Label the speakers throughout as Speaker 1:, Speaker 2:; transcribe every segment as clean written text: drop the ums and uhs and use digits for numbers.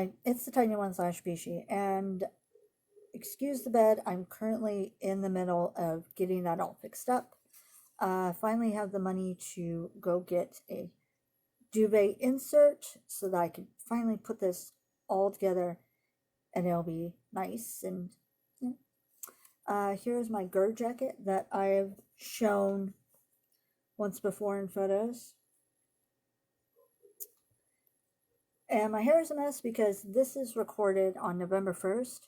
Speaker 1: Hi, it's the Tiny One / Bishie, and excuse the bed. I'm currently in the middle of getting that all fixed up. Finally have the money to go get a duvet insert so that I can finally put this all together, and it'll be nice. And here's my GER jacket that I've shown once before in photos. And my hair is a mess because this is recorded on November 1st,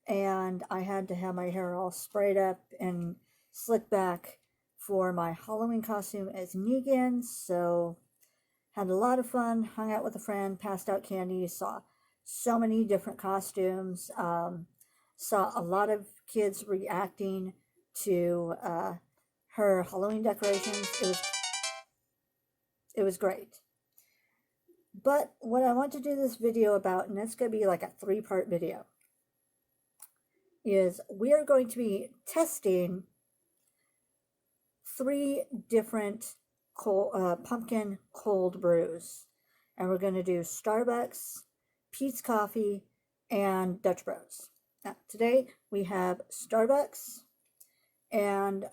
Speaker 1: and I had to have my hair all sprayed up and slicked back for my Halloween costume as Negan. So had a lot of fun, hung out with a friend, passed out candy, saw so many different costumes, saw a lot of kids reacting to her Halloween decorations. It was great. But what I want to do this video about, and it's going to be like a 3-part video, is we are going to be testing 3 different pumpkin cold brews. And we're going to do Starbucks, Pete's Coffee, and Dutch Bros. Now, today we have Starbucks, and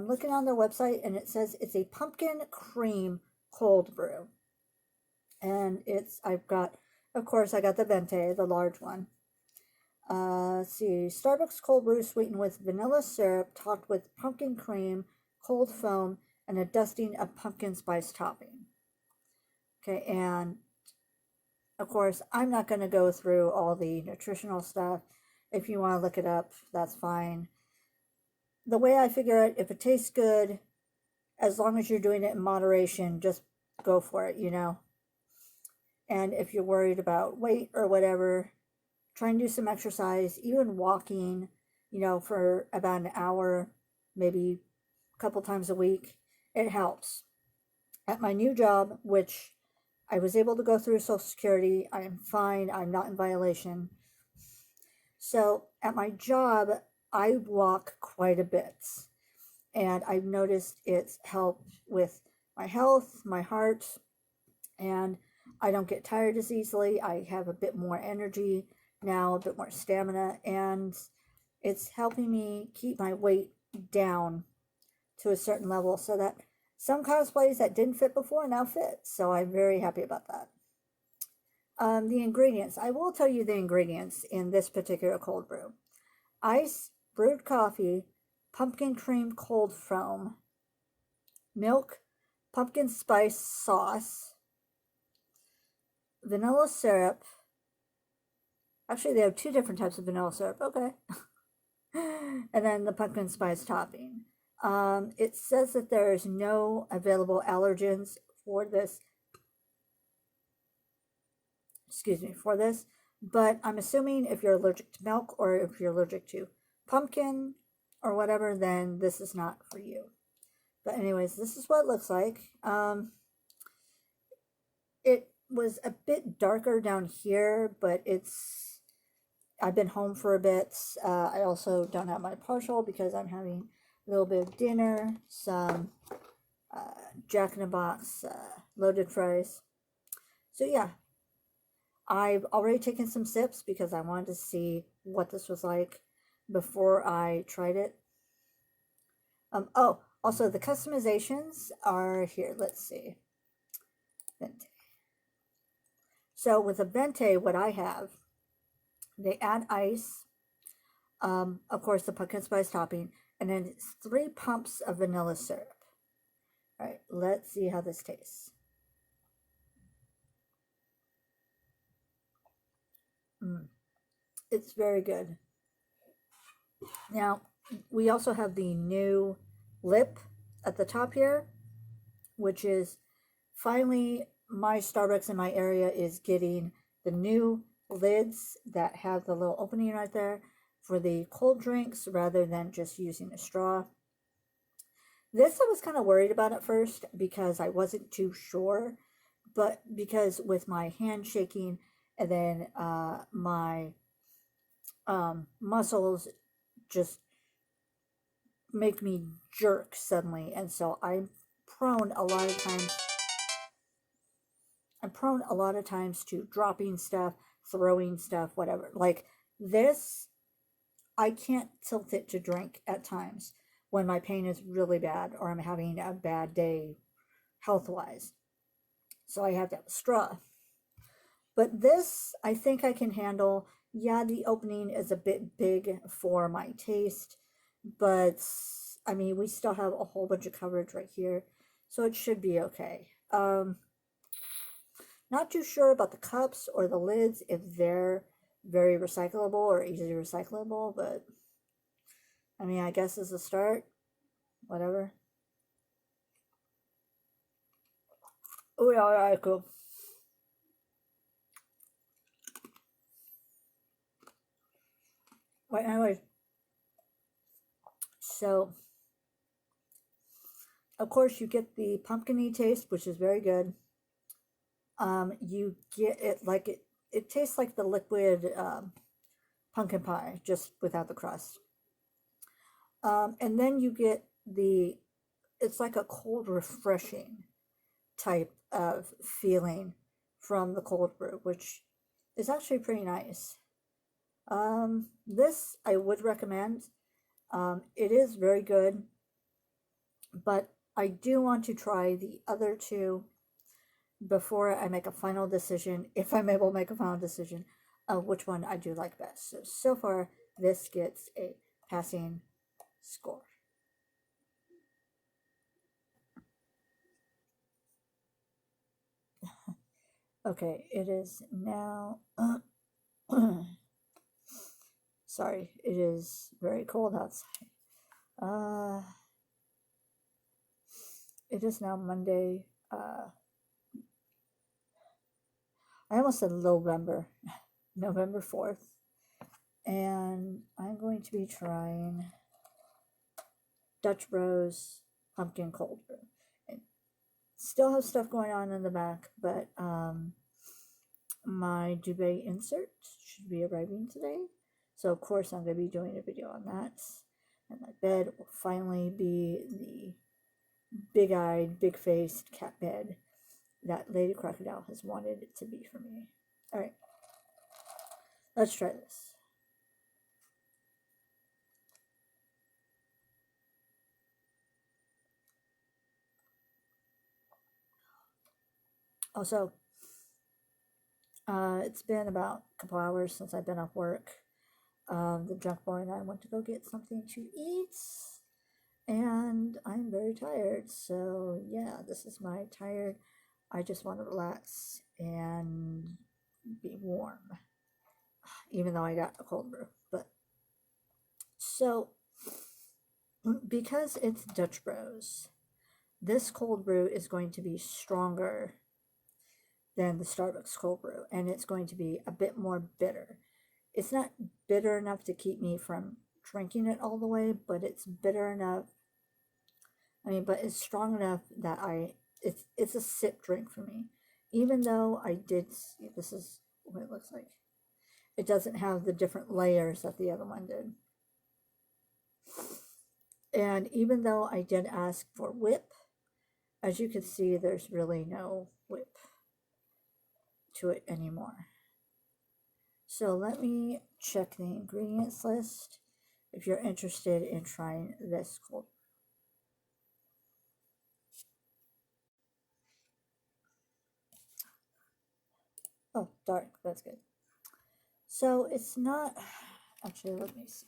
Speaker 1: looking on their website, and it says it's a pumpkin cream cold brew. And I've got, of course, I got the Venti, the large one. Let's see, Starbucks cold brew sweetened with vanilla syrup, topped with pumpkin cream, cold foam, and a dusting of pumpkin spice topping. Okay, and of course, I'm not going to go through all the nutritional stuff. If you want to look it up, that's fine. The way I figure it, if it tastes good, as long as you're doing it in moderation, just go for it, you know. And if you're worried about weight or whatever, try and do some exercise, even walking, you know, for about an hour, maybe a couple times a week. It helps. At my new job, which I was able to go through Social Security, I am fine, I'm not in violation. So at my job, I walk quite a bit. And I've noticed it's helped with my health, my heart, and I don't get tired as easily. I have a bit more energy now, a bit more stamina, and it's helping me keep my weight down to a certain level so that some cosplays that didn't fit before now fit. So I'm very happy about that. The ingredients. I will tell you the ingredients in this particular cold brew. Ice, brewed coffee, pumpkin cream cold foam, milk, pumpkin spice sauce, vanilla syrup. Actually, they have 2 different types of vanilla syrup. Okay. And then the pumpkin spice topping. It says that there is no available allergens for this. For this. But I'm assuming if you're allergic to milk or if you're allergic to pumpkin or whatever, then this is not for you. But anyways, this is what it looks like. It was a bit darker down here, but I've been home for a bit. I also don't have my partial because I'm having a little bit of dinner, some Jack in the Box loaded fries. So yeah, I've already taken some sips because I wanted to see what this was like before I tried it. Oh, also the customizations are here. Let's see. Venti. So with a Venti, what I have, they add ice, of course the pumpkin spice topping, and then it's 3 pumps of vanilla syrup. All right, let's see how this tastes. It's very good. Now, we also have the new lip at the top here, which is finally my Starbucks in my area is getting the new lids that have the little opening right there for the cold drinks rather than just using a straw. This I was kind of worried about at first because I wasn't too sure, but because with my hand shaking and then my muscles just make me jerk suddenly, and so I'm prone a lot of times to dropping stuff throwing stuff, whatever. Like this, I can't tilt it to drink at times when my pain is really bad or I'm having a bad day health wise. So I have to have a straw. But this, I think I can handle. Yeah, the opening is a bit big for my taste, but I mean, we still have a whole bunch of coverage right here, so it should be okay. Not too sure about the cups or the lids if they're very recyclable or easily recyclable, but I mean, I guess as a start, whatever. Oh yeah, all right, cool. Right, anyways, so of course you get the pumpkiny taste, which is very good. You get it like it tastes like the liquid pumpkin pie, just without the crust. And then you get it's like a cold, refreshing type of feeling from the cold brew, which is actually pretty nice. This I would recommend. It is very good, but I do want to try the other two before I make a final decision, if I'm able to make a final decision of which one I do like best. So far, this gets a passing score. Okay, it is now. Sorry, it is very cold outside. Uh, it is now Monday. I almost said November, November 4th. And I'm going to be trying Dutch Bros Pumpkin Cold Brew. And still have stuff going on in the back, but my duvet insert should be arriving today. So, of course, I'm going to be doing a video on that. And my bed will finally be the big eyed, big faced cat bed that Lady Crocodile has wanted it to be for me. Alright, let's try this. Also, it's been about a couple hours since I've been off work. The junk boy and I went to go get something to eat, and I'm very tired. So, yeah, this is my tired. I just want to relax and be warm, even though I got a cold brew. But so, because it's Dutch Bros, this cold brew is going to be stronger than the Starbucks cold brew, and it's going to be a bit more bitter. It's not bitter enough to keep me from drinking it all the way, but it's bitter enough. I mean, but it's strong enough that it's a sip drink for me. Even though I did see, this is what it looks like. It doesn't have the different layers that the other one did. And even though I did ask for whip, as you can see, there's really no whip to it anymore. So let me check the ingredients list if you're interested in trying this cold. Oh, dark, that's good. So it's not, actually, let me see.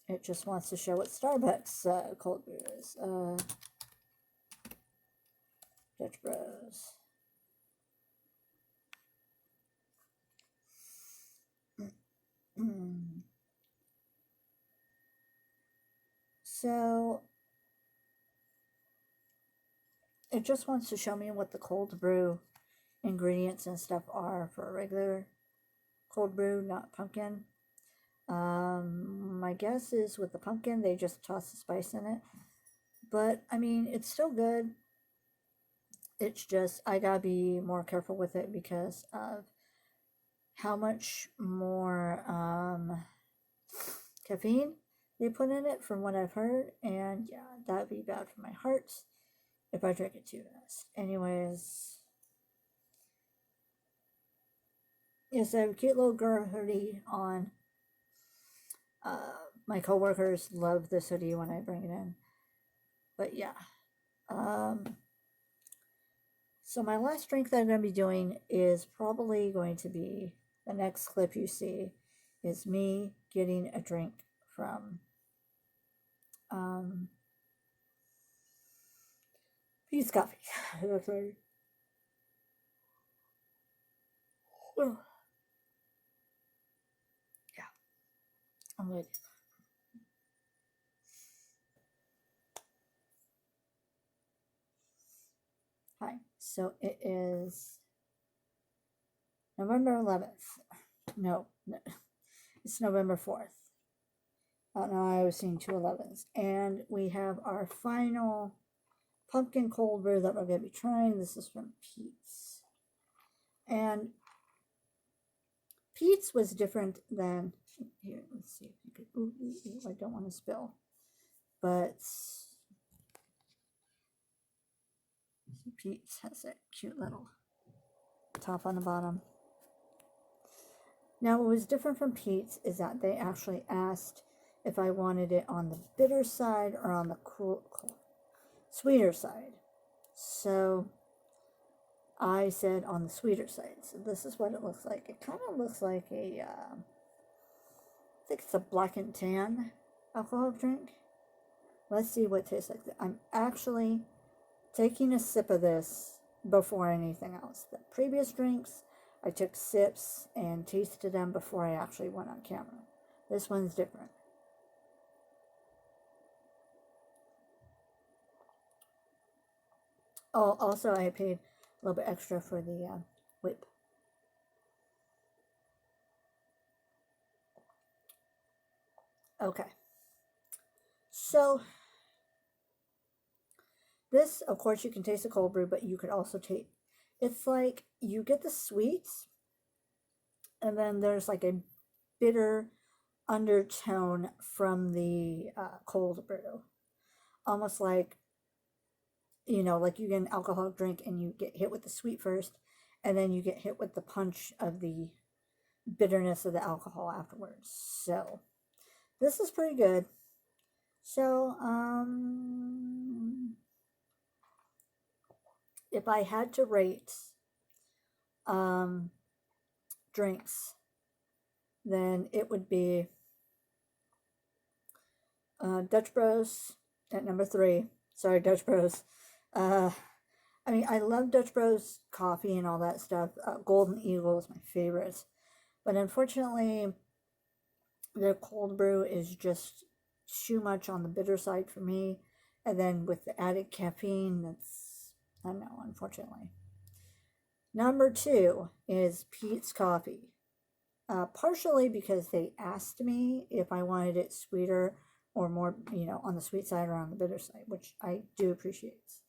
Speaker 1: It just wants to show what Starbucks cold brew is. Dutch Bros. So it just wants to show me what the cold brew ingredients and stuff are for a regular cold brew, not pumpkin. My guess is with the pumpkin, they just toss the spice in it. But I mean, it's still good. It's just I gotta be more careful with it because of how much more caffeine they put in it from what I've heard, and yeah, that would be bad for my heart if I drink it too fast. Anyways, yes, I have a cute little girl hoodie on. My coworkers love this hoodie when I bring it in. But yeah. So my last drink that I'm going to be doing is probably going to be the next clip you see is me getting a drink from Pete's Coffee. Sorry. Yeah, I'm ready. Hi. So it is November 11th. No, it's November 4th. Oh no, I was seeing 2/11s. And we have our final pumpkin cold brew that we're going to be trying. This is from Pete's. And Pete's was different than, here, let's see if you could, I don't want to spill. But Pete's has that cute little top on the bottom. Now, what was different from Pete's is that they actually asked if I wanted it on the bitter side or on the sweeter side. So I said on the sweeter side. So this is what it looks like. It kind of looks like a, I think it's a black and tan alcoholic drink. Let's see what it tastes like. I'm actually taking a sip of this before anything else. The previous drinks, I took sips and tasted them before I actually went on camera. This one's different. Oh, also I paid a little bit extra for the whip. Okay. So, this, of course, you can taste the cold brew, but you could also taste, it's like you get the sweets, and then there's like a bitter undertone from the cold brew. Almost like, you know, like you get an alcoholic drink and you get hit with the sweet first, and then you get hit with the punch of the bitterness of the alcohol afterwards. So, this is pretty good. So, if I had to rate drinks, then it would be Dutch Bros at number 3. Sorry, Dutch Bros. I mean, I love Dutch Bros coffee and all that stuff. Golden Eagle is my favorite. But unfortunately, their cold brew is just too much on the bitter side for me. And then with the added caffeine, that's, I don't know, unfortunately. Number 2 is Pete's Coffee. Partially because they asked me if I wanted it sweeter or more, you know, on the sweet side or on the bitter side, which I do appreciate.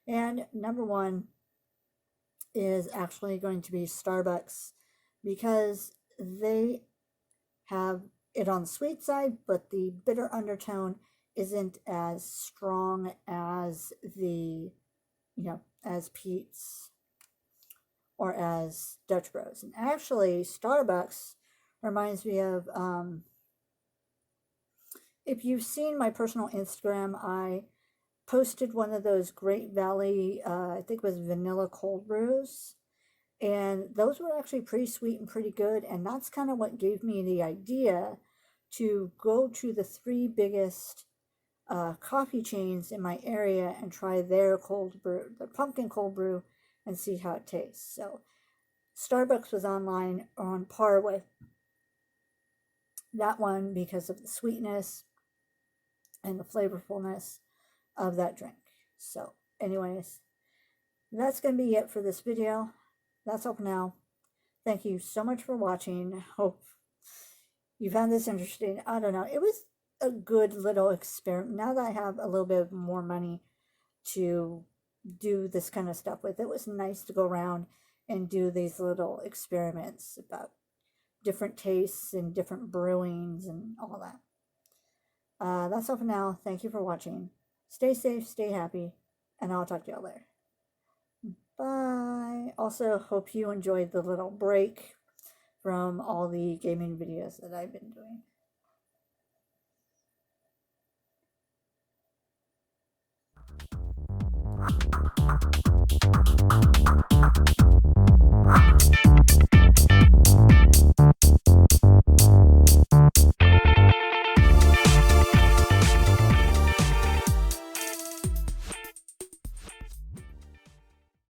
Speaker 1: And number 1 is actually going to be Starbucks because they have it on the sweet side, but the bitter undertone isn't as strong as the, you know, as Pete's or as Dutch Bros. And actually, Starbucks reminds me of, if you've seen my personal Instagram, I posted one of those Great Valley, I think it was vanilla cold brews. And those were actually pretty sweet and pretty good. And that's kind of what gave me the idea to go to the 3 biggest coffee chains in my area and try their cold brew, their pumpkin cold brew, and see how it tastes. So Starbucks was on par with that one because of the sweetness and the flavorfulness of that drink. So anyways, that's going to be it for this video. That's all for now. Thank you so much for watching. Hope you found this interesting. I don't know. It was a good little experiment. Now that I have a little bit more money to do this kind of stuff with, it was nice to go around and do these little experiments about different tastes and different brewings and all that. That's all for now. Thank you for watching. Stay safe, stay happy, and I'll talk to y'all later. Bye. Also, hope you enjoyed the little break from all the gaming videos that I've been doing.